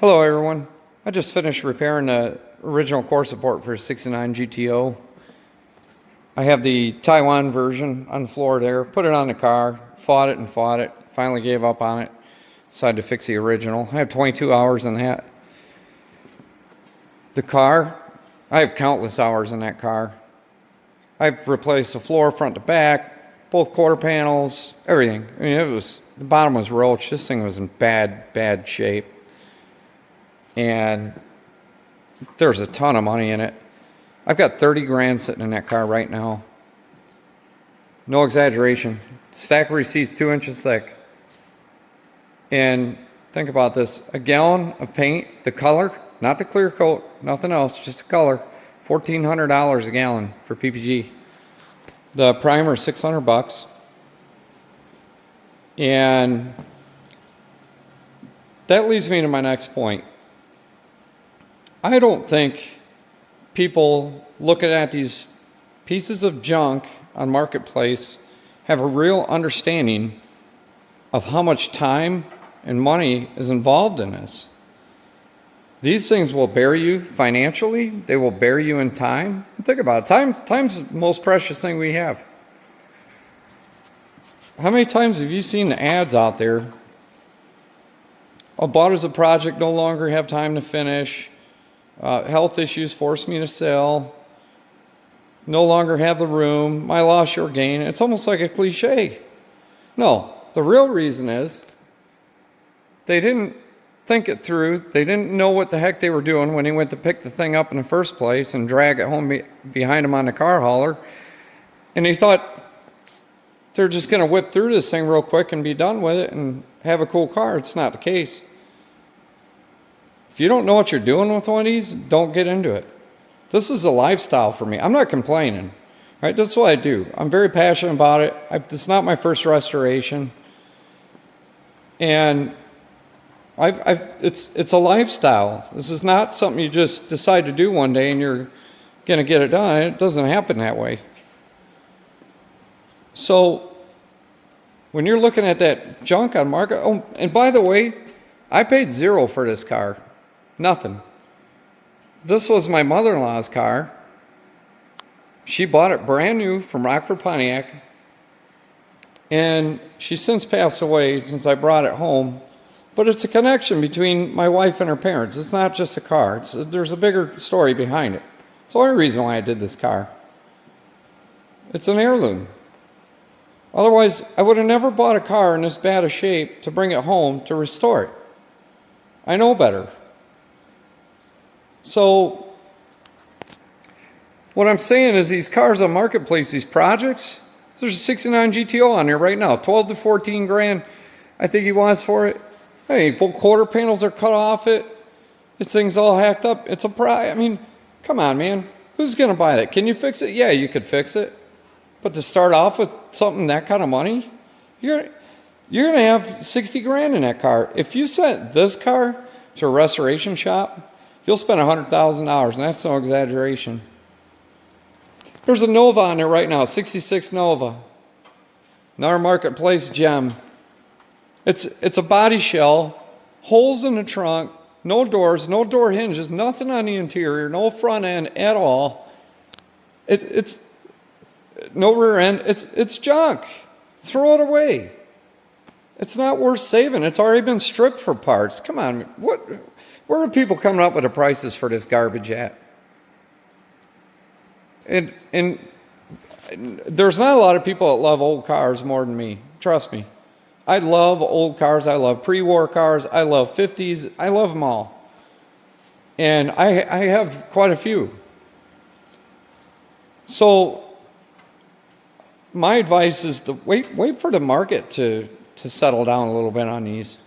Hello everyone. I just finished repairing the original core support for 69 GTO. I have the Taiwan version on the floor there, put it on the car, fought it, finally gave up on it, decided to fix the original. I have 22 hours in that. The car, I have countless hours in that car. I've replaced the floor front to back, both quarter panels, everything. I mean, the bottom was roached. This thing was in bad shape. And there's a ton of money in it. I've got 30 grand sitting in that car right now. No exaggeration. Stack of receipts 2 inches thick. And think about this. A gallon of paint, the color, not the clear coat, nothing else, just the color, $1,400 a gallon for PPG. The primer is $600. And that leads me to my next point. I don't think people looking at these pieces of junk on Marketplace have a real understanding of how much time and money is involved in this. These things will bury you financially. They will bury you in time. Think about it. Time's the most precious thing we have. How many times have you seen the ads out there? Bought as a project, no longer have time to finish. Health issues forced me to sell. No longer have the room. My loss, your gain. It's almost like a cliche. No, the real reason is they didn't think it through. They didn't know what the heck they were doing when they went to pick the thing up in the first place and drag it home behind them on the car hauler. And they thought they're just going to whip through this thing real quick and be done with it and have a cool car. It's not the case. If you don't know what you're doing with one of these, don't get into it. This is a lifestyle for me. I'm not complaining, right? That's what I do. I'm very passionate about it. It's not my first restoration. And it's a lifestyle. This is not something you just decide to do one day and you're going to get it done. It doesn't happen that way. So when you're looking at that junk on market, oh, and by the way, I paid $0 for this car. Nothing. This was my mother-in-law's car. She bought it brand new from Rockford, Pontiac. And she's since passed away since I brought it home. But it's a connection between my wife and her parents. It's not just a car. There's a bigger story behind it. It's the only reason why I did this car. It's an heirloom. Otherwise, I would have never bought a car in this bad a shape to bring it home to restore it. I know better. So what I'm saying is these cars on Marketplace, these projects, there's a 69 GTO on there right now, 12 to 14 grand I think he wants for it. Hey, both quarter panels are cut off it. This thing's all hacked up. It's a I mean, come on, man. Who's going to buy that? Can you fix it? Yeah, you could fix it. But to start off with something that kind of money, you're going to have 60 grand in that car. If you sent this car to a restoration shop, you'll spend $100,000, and that's no exaggeration. There's a Nova on there right now, 66 Nova. Another Marketplace gem. It's a body shell, holes in the trunk, no doors, no door hinges, nothing on the interior, no front end at all. It's no rear end. It's junk. Throw it away. It's not worth saving. It's already been stripped for parts. Come on, where are people coming up with the prices for this garbage at? And there's not a lot of people that love old cars more than me. Trust me. I love old cars. I love pre-war cars. I love 50s. I love them all. And I have quite a few. So my advice is to wait for the market to settle down a little bit on these.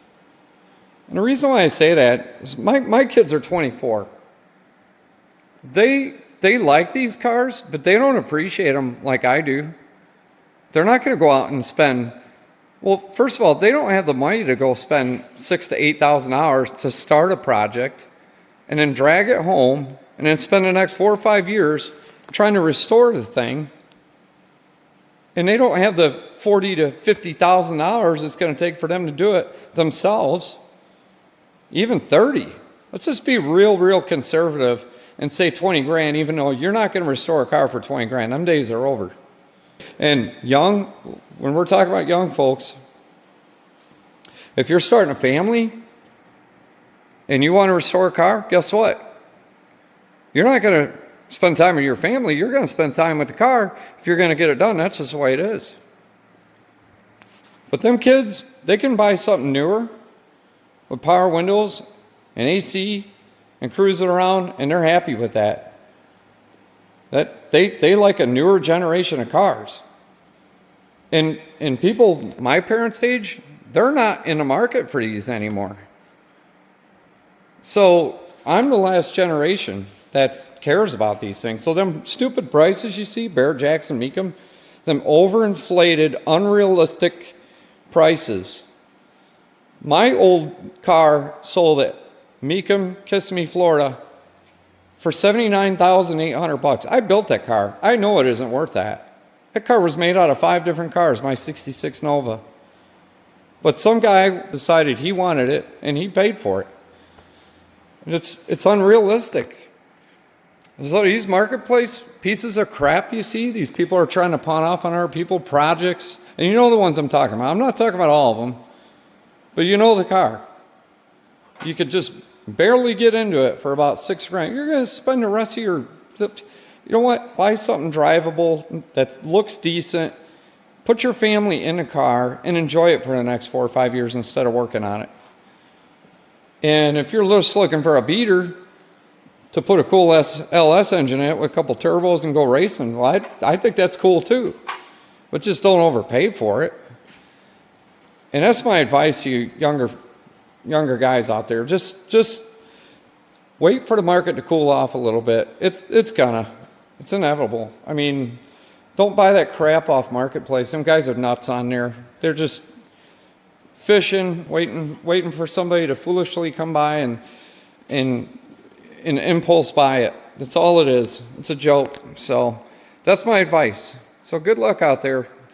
And the reason why I say that is my kids are 24. They like these cars, but they don't appreciate them like I do. They're not going to go out and spend, well, first of all, they don't have the money to go spend $6,000 to $8,000 to start a project and then drag it home and then spend the next 4 or 5 years trying to restore the thing. And they don't have the $40,000 to $50,000 it's going to take for them to do it themselves. Even 30. Let's just be real conservative and say 20 grand, even though you're not going to restore a car for 20 grand. Them days are over. And when we're talking about young folks, if you're starting a family and you want to restore a car, guess what? You're not going to spend time with your family. You're going to spend time with the car if you're going to get it done. That's just the way it is. But them kids, they can buy something newer with power windows and AC and cruise it around, and they're happy with that. They like a newer generation of cars. And people my parents' age, they're not in the market for these anymore. So I'm the last generation that cares about these things. So them stupid prices you see, Barrett Jackson, Mecum, them overinflated, unrealistic prices. My old car sold at Mecum, Kissimmee, Florida for $79,800. I built that car. I know it isn't worth that. That car was made out of 5 different cars, my 66 Nova. But some guy decided he wanted it and he paid for it. And it's unrealistic. So these marketplace pieces of crap you see, these people are trying to pawn off on our people, projects, and you know the ones I'm talking about. I'm not talking about all of them, but you know the car. You could just barely get into it for about 6 grand. You're going to spend the rest of your, you know what? Buy something drivable that looks decent. Put your family in a car and enjoy it for the next 4 or 5 years instead of working on it. And if you're just looking for a beater to put a cool LS engine in it with a couple turbos and go racing, well, I think that's cool too. But just don't overpay for it. And that's my advice to you younger guys out there. Just wait for the market to cool off a little bit. It's inevitable. I mean, don't buy that crap off Marketplace. Them guys are nuts on there. They're just fishing, waiting for somebody to foolishly come by and impulse buy it. That's all it is. It's a joke. So that's my advice. So good luck out there.